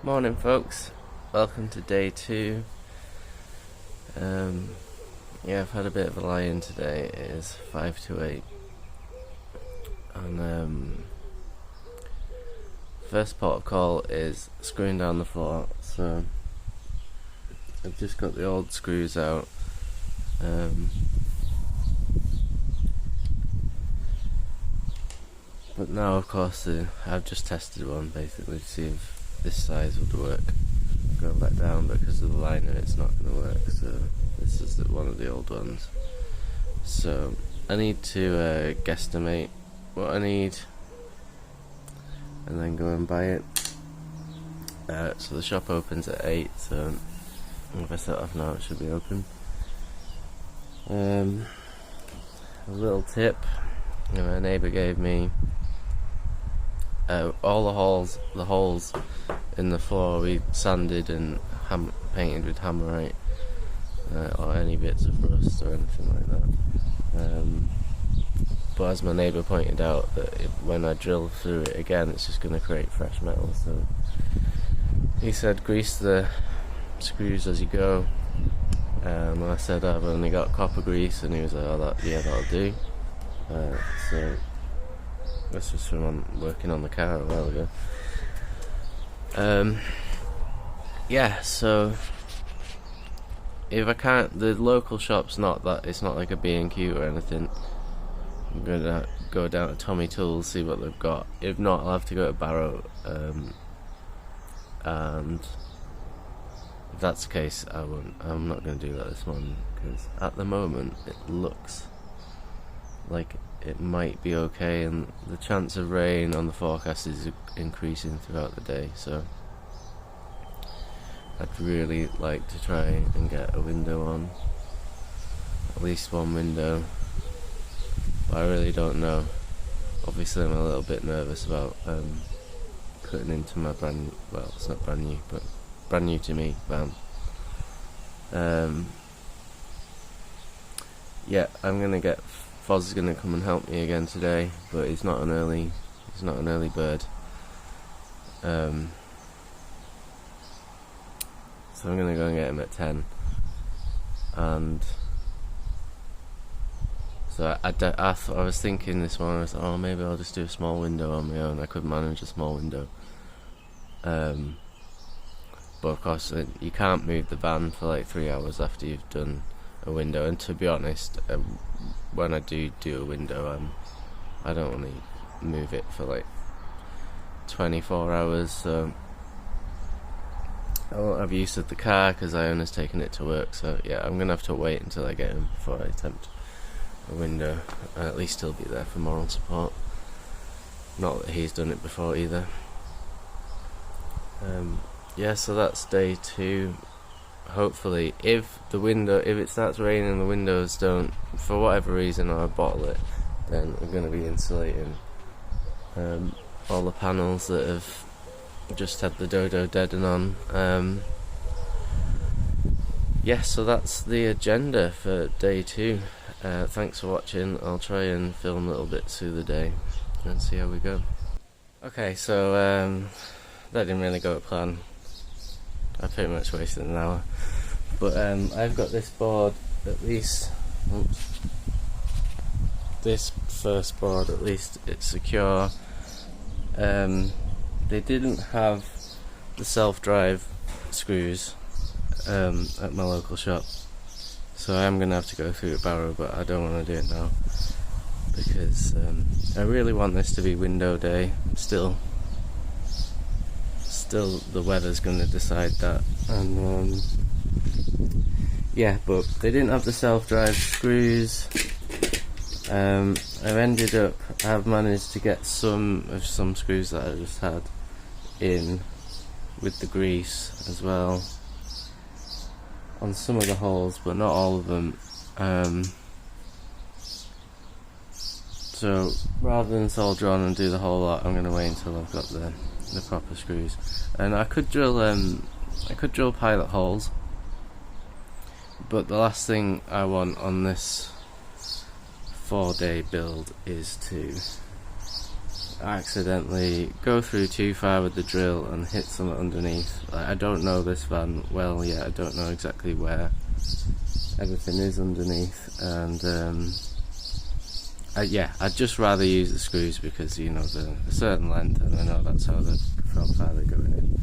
Morning folks, welcome to day 2. I've had a bit of a lie-in today. It is 5 to 8 and first port of call is screwing down the floor. So I've just got the old screws out, but now of course I've just tested one basically to see if this size would work. Go back down, but because of the liner it's not going to work, so this is one of the old ones. So I need to guesstimate what I need and then go and buy it. So the shop opens at 8, so if I set off now it should be open. A little tip my neighbour gave me: all the holes in the floor we sanded and painted with hammerite, or any bits of rust or anything like that. But as my neighbour pointed out, that when I drill through it again it's just going to create fresh metal, so he said grease the screws as you go. And I said I've only got copper grease, and he was like, oh that'll do. So this was from working on the car a while ago. So if I can't, the local shop's not that, it's not like a B&Q or anything. I'm gonna go down to Tommy Tools, see what they've got. If not, I'll have to go to Barrow, and if that's the case, I'm not going to do that this morning, because at the moment it looks like it might be okay, and the chance of rain on the forecast is increasing throughout the day, so I'd really like to try and get a window on, at least one window, but I really don't know. Obviously I'm a little bit nervous about putting into my it's not brand new, but brand new to me van. I'm gonna get Foz is gonna come and help me again today, but he's not an early bird. So I'm gonna go and get him at 10. And so I was thinking this morning, I was like, oh, maybe I'll just do a small window on my own. I could manage a small window. But of course you can't move the van for like 3 hours after you've done a window, and to be honest, when I do a window, I don't want to move it for like 24 hours, so I won't have use of the car because Iona's taking it to work. So yeah, I'm gonna have to wait until I get him before I attempt a window. At least he'll be there for moral support, not that he's done it before either. So that's day 2. Hopefully, if it starts raining and the windows don't, for whatever reason, or I bottle it, then I'm going to be insulating all the panels that have just had the dodo deaden on. So that's the agenda for day 2. Thanks for watching. I'll try and film little bits through the day and see how we go. Okay, so that didn't really go to plan. I pretty much wasted an hour, but I've got this board, at least this first board, at least it's secure. They didn't have the self-drive screws at my local shop, so I'm going to have to go through a Barrow, but I don't want to do it now because I really want this to be window day. Still the weather's going to decide that, and but they didn't have the self-drive screws. I've managed to get some screws that I just had in with the grease as well on some of the holes, but not all of them. So rather than solder on and do the whole lot, I'm going to wait until I've got the proper screws. And I could drill pilot holes, but the last thing I want on this 4-day build is to accidentally go through too far with the drill and hit something underneath. Like, I don't know this van well yet, I don't know exactly where everything is underneath, and yeah, I'd just rather use the screws because, you know, they're a certain length and I know that's how how far they're going in.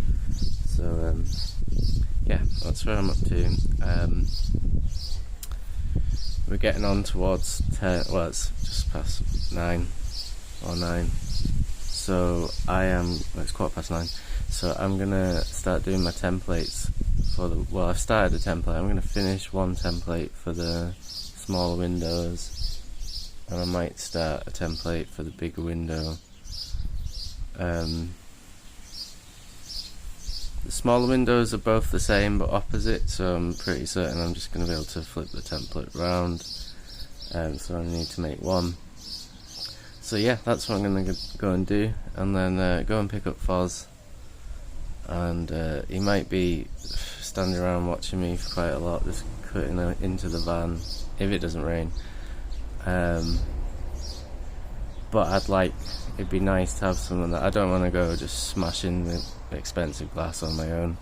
So yeah, that's where I'm up to. We're getting on towards 10, well, it's just past 9 or 9, so well, it's 9:15, so I'm gonna start doing my templates for well, I've started a template. I'm gonna finish one template for the smaller windows, and I might start a template for the bigger window. The smaller windows are both the same but opposite, so I'm pretty certain I'm just going to be able to flip the template around, so I need to make one. So yeah, that's what I'm going to go and do, and then go and pick up Foz, and he might be standing around watching me for quite a lot, just cutting into the van if it doesn't rain. But it'd be nice to have someone that I don't want to go just smashing the expensive glass on my own,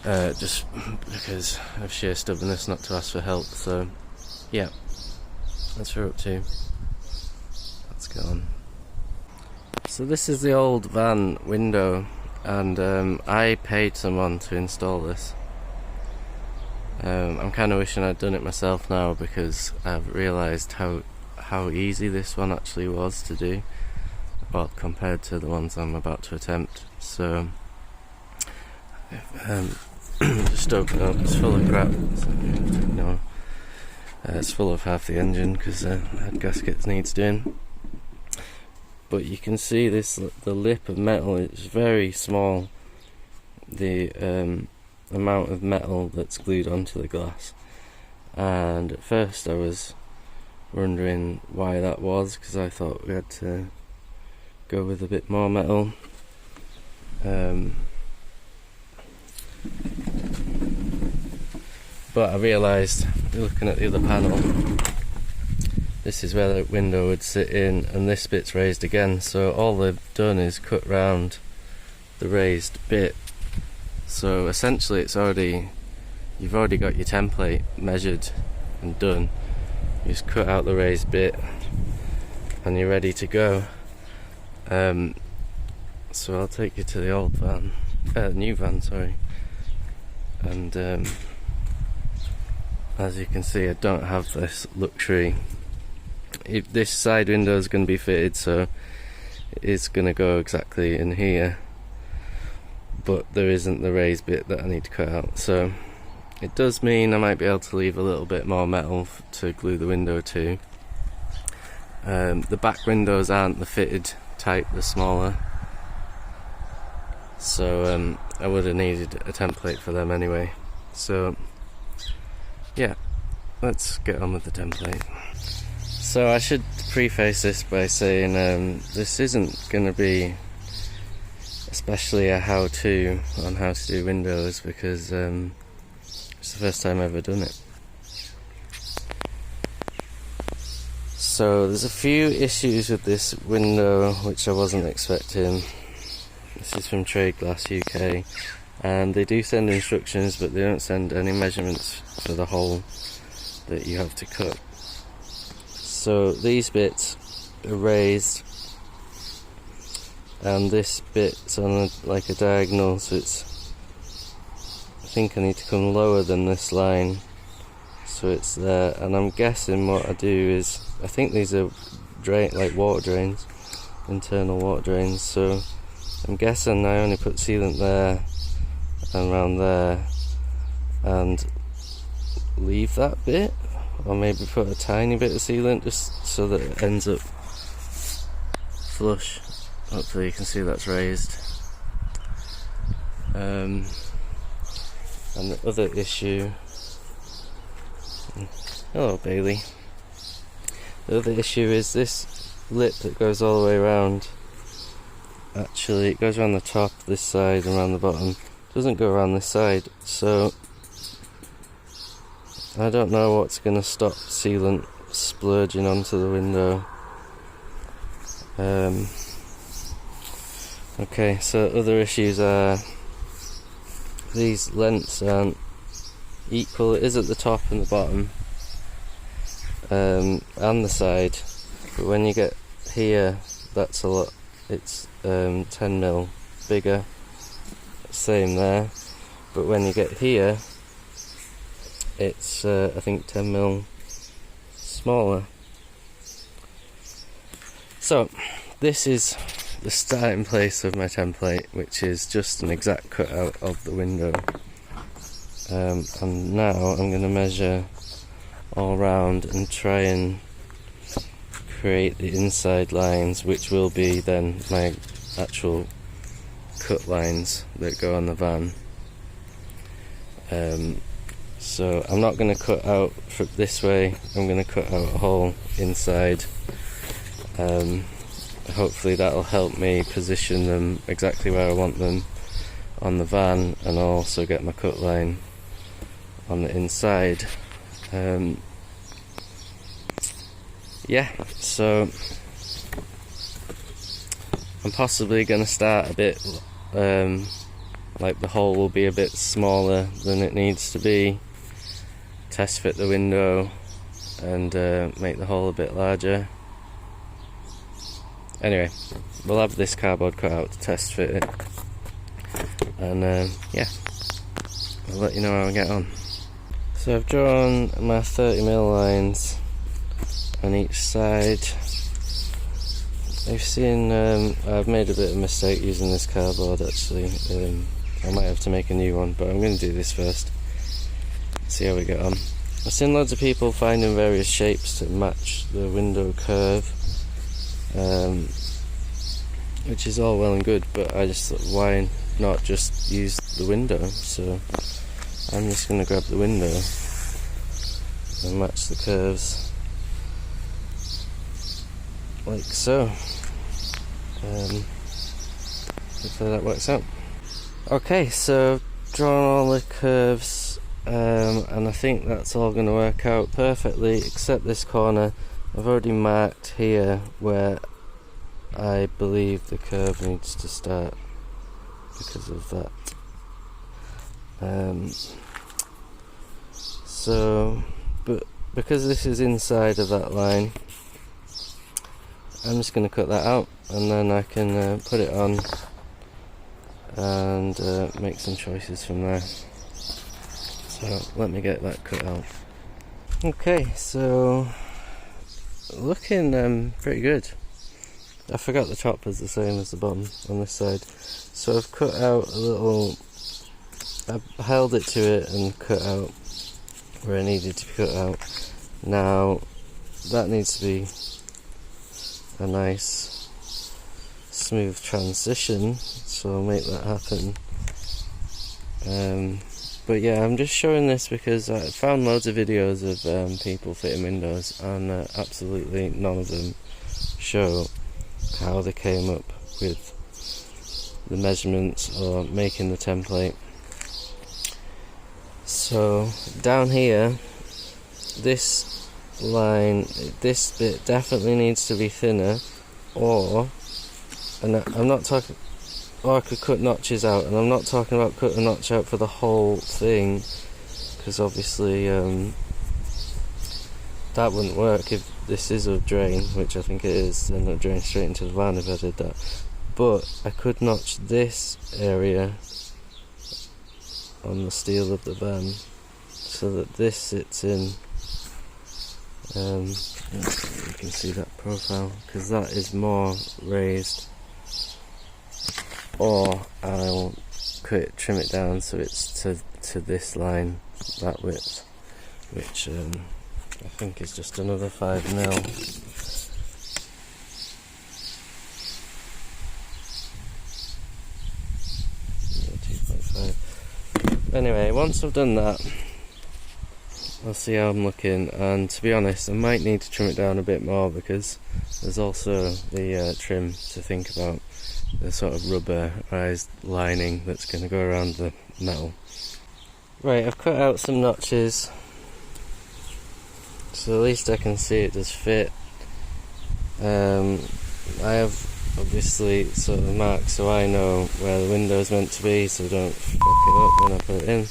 just because of sheer stubbornness not to ask for help. So yeah, that's what we're up to. Let's go on. So this is the old van window, and I paid someone to install this. I'm kind of wishing I'd done it myself now, because I've realised how easy this one actually was to do, well, compared to the ones I'm about to attempt. So just open up, it's full of crap, so, no, it's full of half the engine because head gaskets needs doing. But you can see the lip of metal is very small, the amount of metal that's glued onto the glass, and at first I was wondering why that was, because I thought we had to go with a bit more metal. But I realised, looking at the other panel, this is where the window would sit in, and this bit's raised again, so all they've done is cut round the raised bit. So essentially you've already got your template measured and done. You just cut out the raised bit and you're ready to go. So I'll take you to the old van, new van, sorry. And as you can see, I don't have this luxury. This side window is going to be fitted, so it's going to go exactly in here, but there isn't the raised bit that I need to cut out. So it does mean I might be able to leave a little bit more metal to glue the window to. The back windows aren't the fitted type, they're smaller, so I would have needed a template for them anyway. So yeah, let's get on with the template. So I should preface this by saying this isn't going to be especially a how-to on how to do windows, because it's the first time I've ever done it. So there's a few issues with this window which I wasn't expecting. This is from Trade Glass UK, and they do send instructions, but they don't send any measurements for the hole that you have to cut. So these bits are raised, and this bit's on like a diagonal, so I think I need to come lower than this line, so it's there. And I'm guessing what I do is, I think these are like water drains, internal water drains, so I'm guessing I only put sealant there and around there and leave that bit, or maybe put a tiny bit of sealant just so that it ends up flush. Hopefully you can see that's raised. And the other issue, hello Bailey, the other issue is this lip that goes all the way around. Actually it goes around the top, this side, and around the bottom. It doesn't go around this side, so I don't know what's going to stop sealant splurging onto the window. Okay, so other issues are these lengths aren't equal. It is at the top and the bottom, and the side, but when you get here, that's a lot. It's 10mm bigger, same there, but when you get here, it's I think 10mm smaller. So this is the starting place of my template, which is just an exact cutout of the window, and now I'm going to measure all around and try and create the inside lines, which will be then my actual cut lines that go on the van. So I'm not going to cut out from this way, I'm going to cut out a hole inside. Hopefully that'll help me position them exactly where I want them on the van, and I'll also get my cut line on the inside. Yeah, so I'm possibly going to start a bit like the hole will be a bit smaller than it needs to be, test fit the window and make the hole a bit larger. Anyway, we'll have this cardboard cut out to test fit it, and yeah, I'll let you know how I get on. So I've drawn my 30mm lines on each side. I've seen I've made a bit of a mistake using this cardboard actually. I might have to make a new one, but I'm going to do this first, see how we get on. I've seen loads of people finding various shapes to match the window curve, which is all well and good, but I just thought, why not just use the window? So I'm just going to grab the window and match the curves like so. Hopefully that works out. Okay, so I've drawn all the curves, and I think that's all going to work out perfectly except this corner. I've already marked here where I believe the curve needs to start because of that. But because this is inside of that line, I'm just going to cut that out, and then I can put it on and make some choices from there. So let me get that cut out. Okay, so looking pretty good. I forgot the top is the same as the bottom on this side, so I've cut out a little, I've held it to it and cut out where I needed to be cut out. Now that needs to be a nice smooth transition, so I'll make that happen. But yeah, I'm just showing this because I found loads of videos of people fitting windows, and absolutely none of them show how they came up with the measurements or making the template. So down here, this line, this bit definitely needs to be thinner, or, and I'm not talking, or I could cut notches out, and I'm not talking about cut a notch out for the whole thing, because obviously that wouldn't work. If this is a drain, which I think it is, then it'll drain straight into the van if I did that. But I could notch this area on the steel of the van so that this sits in. You can see that profile, because that is more raised. Or I'll trim it down so it's to this line, that width, which I think is just another 5mm. Anyway, once I've done that, I'll see how I'm looking, and to be honest, I might need to trim it down a bit more, because there's also the trim to think about, the sort of rubberized lining that's going to go around the metal. Right, I've cut out some notches, so at least I can see it does fit. I have obviously sort of mark so I know where the window's meant to be, so don't fuck it up when I put it in.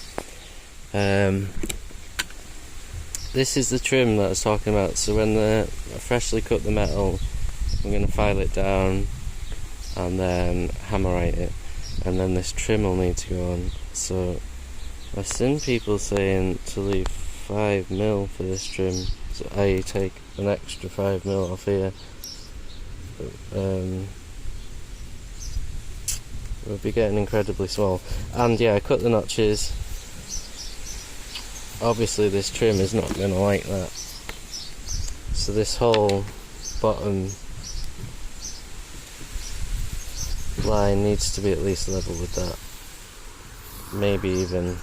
This is the trim that I was talking about, so when I freshly cut the metal, I'm going to file it down and then hammerite it, and then this trim will need to go on. So I've seen people saying to leave 5mm for this trim, so I take an extra 5mm off here. We'll be getting incredibly small. And yeah, I cut the notches. Obviously this trim is not going to like that, so this whole bottom line needs to be at least level with that. Maybe even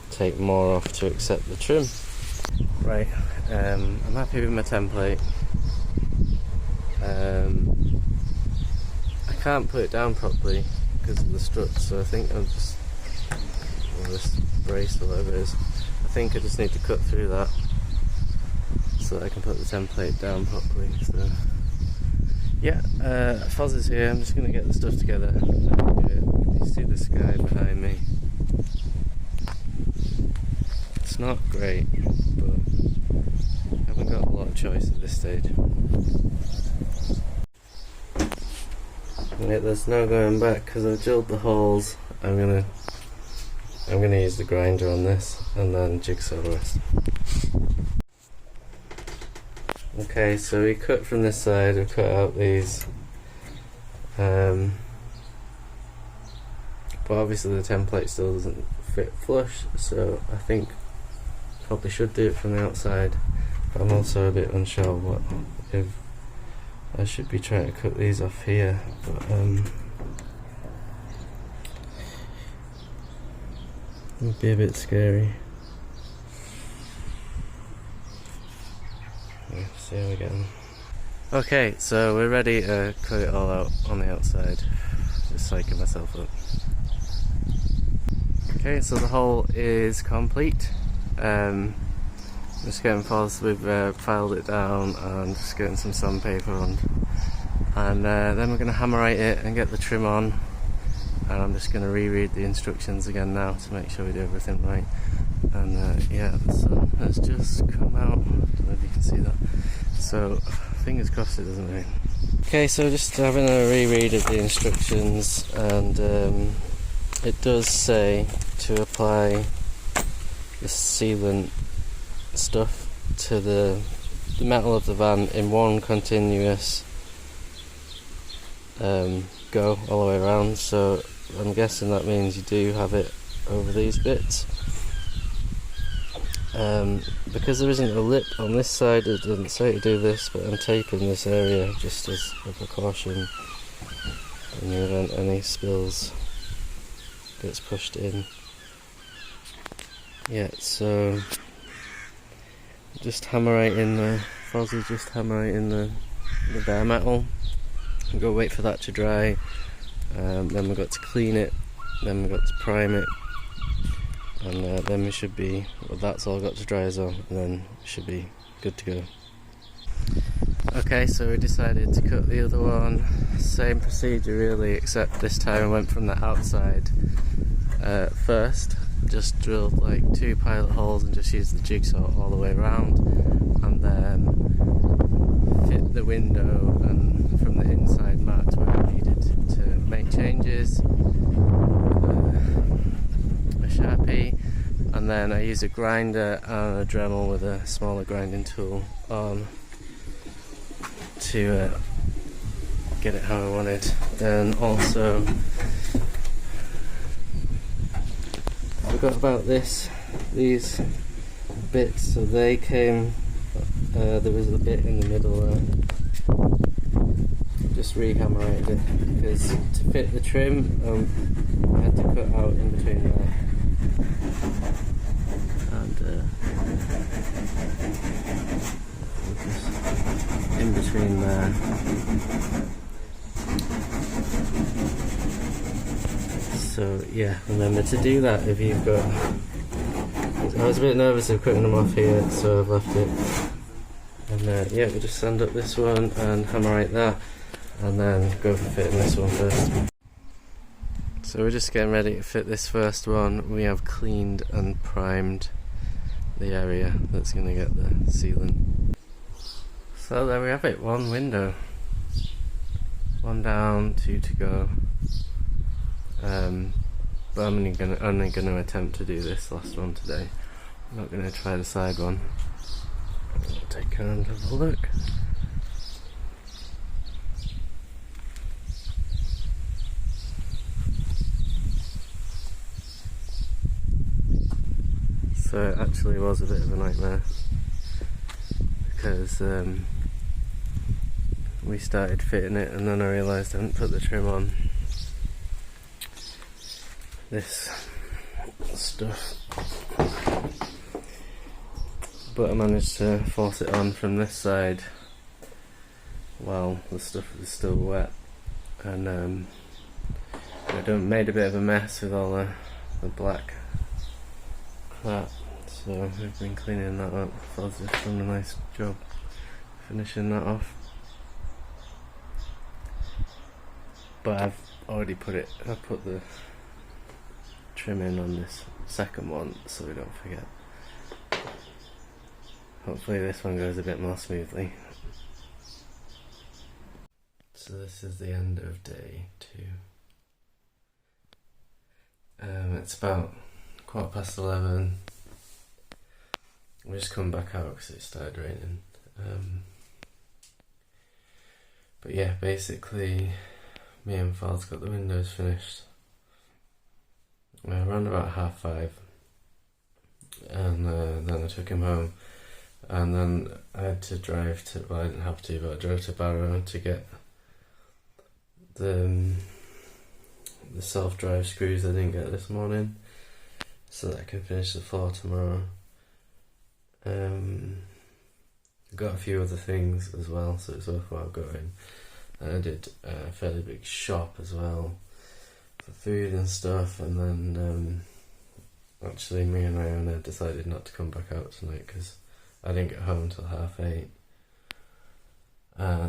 take more off to accept the trim. Right, I'm happy with my template. I can't put it down properly because of the struts, so I think I'll just, or this brace or whatever it is, I think I just need to cut through that so that I can put the template down properly. So yeah, Foz is here. I'm just going to get the stuff together. You see the sky behind me. It's not great, but I haven't got a lot of choice at this stage. Yeah, there's no going back because I've drilled the holes. I'm gonna use the grinder on this and then jigsaw the rest. Okay, so we cut from this side. We cut out these, but obviously the template still doesn't fit flush. So I think probably should do it from the outside. But I'm also a bit unsure what if. I should be trying to cut these off here, but it would be a bit scary. Yeah, see how we get on. Okay, so we're ready to cut it all out on the outside. Just psyching myself up. Okay, so the hole is complete. Just getting Foz, we've filed it down and just getting some sandpaper on, and then we're going to hammerite it and get the trim on, and I'm just going to reread the instructions again now to make sure we do everything right. And yeah, the sun has just come out, I don't know if you can see that, so fingers crossed it doesn't rain. Okay, so just having a reread of the instructions, and it does say to apply the sealant stuff to the metal of the van in one continuous go all the way around, so I'm guessing that means you do have it over these bits. Because there isn't a lip on this side, it doesn't say to do this, but I'm taping this area just as a precaution in the event any spills gets pushed in. Yeah, so just hammeriting the Foz, just hammeriting the bare metal. We've got to wait for that to dry, then we've got to clean it, then we've got to prime it, and then we should be, well, that's all got to dry as well, and then we should be good to go. Okay, so we decided to cut the other one. Same procedure really, except this time I went from the outside first. Just drilled like 2 pilot holes and just used the jigsaw all the way around, and then fit the window, and from the inside marked where I needed to make changes, a Sharpie, and then I used a grinder and a Dremel with a smaller grinding tool on to get it how I wanted. Then also I forgot about these bits, so they came, there was a bit in the middle there, just re-hammerited it, because to fit the trim I had to cut out in between there, and in between there. So yeah, remember to do that if you've got. I was a bit nervous of cutting them off here, so I've left it. And yeah, we'll just sand up this one and hammerite that. and then go for fitting this one first. So we're just getting ready to fit this first one. We have cleaned and primed the area that's going to get the ceiling. So there we have it, one window. One down, two to go. But I'm only gonna attempt to do this last one today. I'm not gonna try the side one. I'll take and have a look. So it actually was a bit of a nightmare because we started fitting it and then I realised I hadn't put the trim on this stuff, but I managed to force it on from this side while the stuff was still wet, and I made a bit of a mess with all the black crap, so we've been cleaning that up. Phil's just done a nice job finishing that off. But I've already put the trim in on this second one so we don't forget. Hopefully this one goes a bit more smoothly. So this is the end of day 2. It's about 11:15. We just come back out because it started raining. But yeah, basically me and Fald's got the windows finished around about 5:30, and then I took him home, and then I had to drive to, well I didn't have to, but I drove to Barrow to get the self-drive screws I didn't get this morning so that I can finish the floor tomorrow. Got a few other things as well, so it's worthwhile going. And I did a fairly big shop as well for food and stuff, and then actually me and Iona decided not to come back out tonight because I didn't get home till 8:30.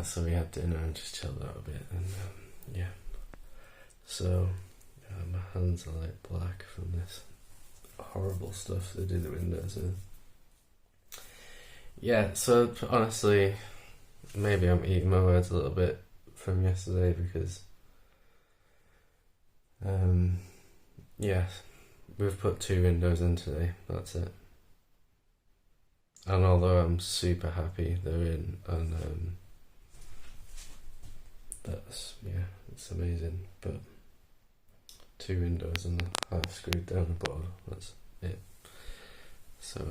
So we had dinner and just chilled out a bit, and yeah. So my hands are like black from this horrible stuff they do the windows with. Yeah, so honestly, maybe I'm eating my words a little bit from yesterday because yeah, we've put 2 windows in today, that's it. And although I'm super happy they're in, and that's, yeah, it's amazing, but 2 windows and a half screwed down the bottom, that's it. So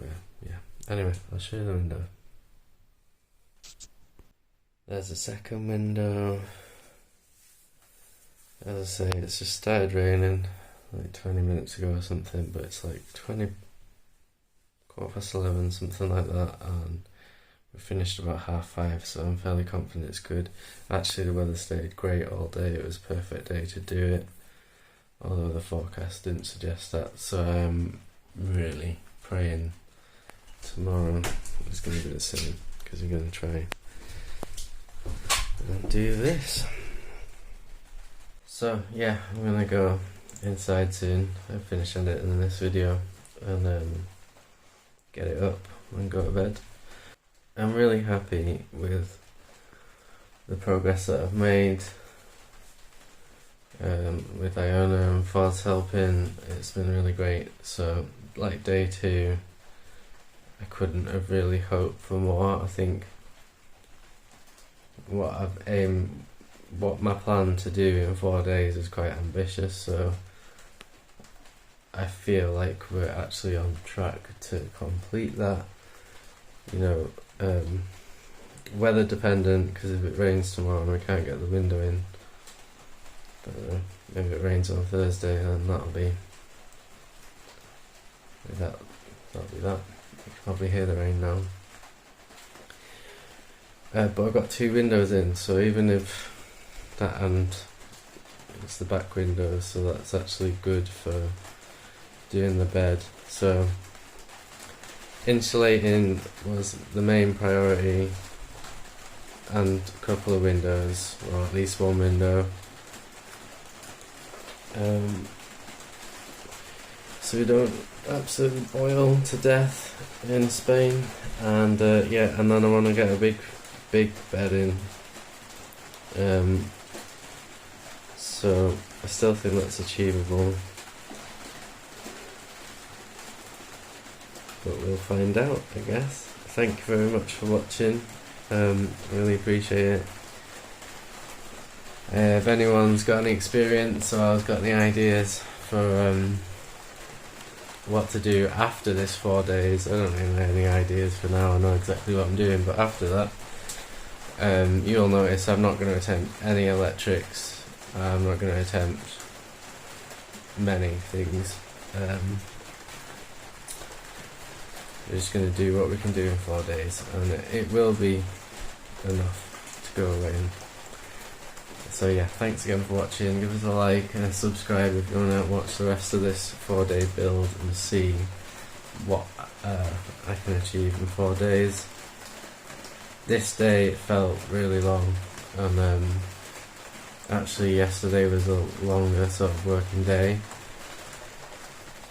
yeah. Anyway, I'll show you the window. There's a second window. As I say, it's just started raining like 20 minutes ago or something, but it's like 11:15, something like that, and we finished about 5:30, so I'm fairly confident it's good. Actually, the weather stayed great all day. It was a perfect day to do it, although the forecast didn't suggest that, so I'm really praying tomorrow is going to be the same, because we're going to try and do this. So yeah, I'm going to go inside soon. I'll finish editing this video and get it up and go to bed. I'm really happy with the progress that I've made with Iona and Fod's helping. It's been really great. So like day 2, I couldn't have really hoped for more. I think what my plan to do in 4 days is quite ambitious, so I feel like we're actually on track to complete that. You know, weather dependent, because if it rains tomorrow and we can't get the window in, I don't know, maybe it rains on Thursday, and that'll be that. You can probably hear the rain now. But I've got 2 windows in, so even if that, and it's the back window, so that's actually good for doing the bed. So insulating was the main priority, and a couple of windows, or at least one window. So we don't absolutely boil to death in Spain. And yeah, and then I want to get a big bed in. So I still think that's achievable, but we'll find out, I guess. Thank you very much for watching. Really appreciate it. If anyone's got any experience or has got any ideas for what to do after this 4 days, I don't really have any ideas for now. I know exactly what I'm doing, but after that, you'll notice I'm not going to attempt any electrics. I'm not going to attempt many things. We're just going to do what we can do in 4 days, and it will be enough to go away in. So yeah, thanks again for watching. Give us a like and a subscribe if you want to watch the rest of this 4-day build and see what I can achieve in 4 days. This day felt really long, and actually yesterday was a longer sort of working day,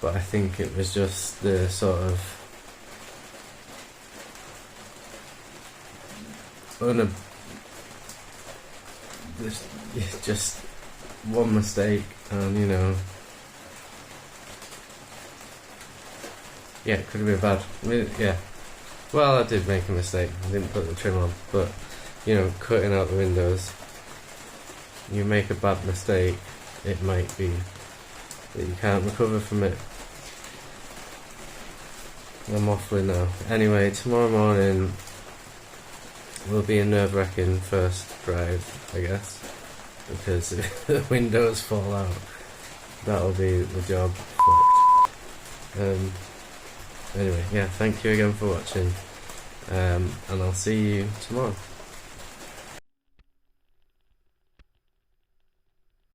but I think it was just the sort of just one mistake, and you know, yeah, it could have been bad. Yeah, well, I did make a mistake. I didn't put the trim on, but you know, cutting out the windows, you make a bad mistake, it might be that you can't recover from it. I'm waffling now. Anyway, tomorrow morning will be a nerve-wracking first drive, I guess, because if the windows fall out, that'll be the job fucked. Anyway, yeah, thank you again for watching, and I'll see you tomorrow.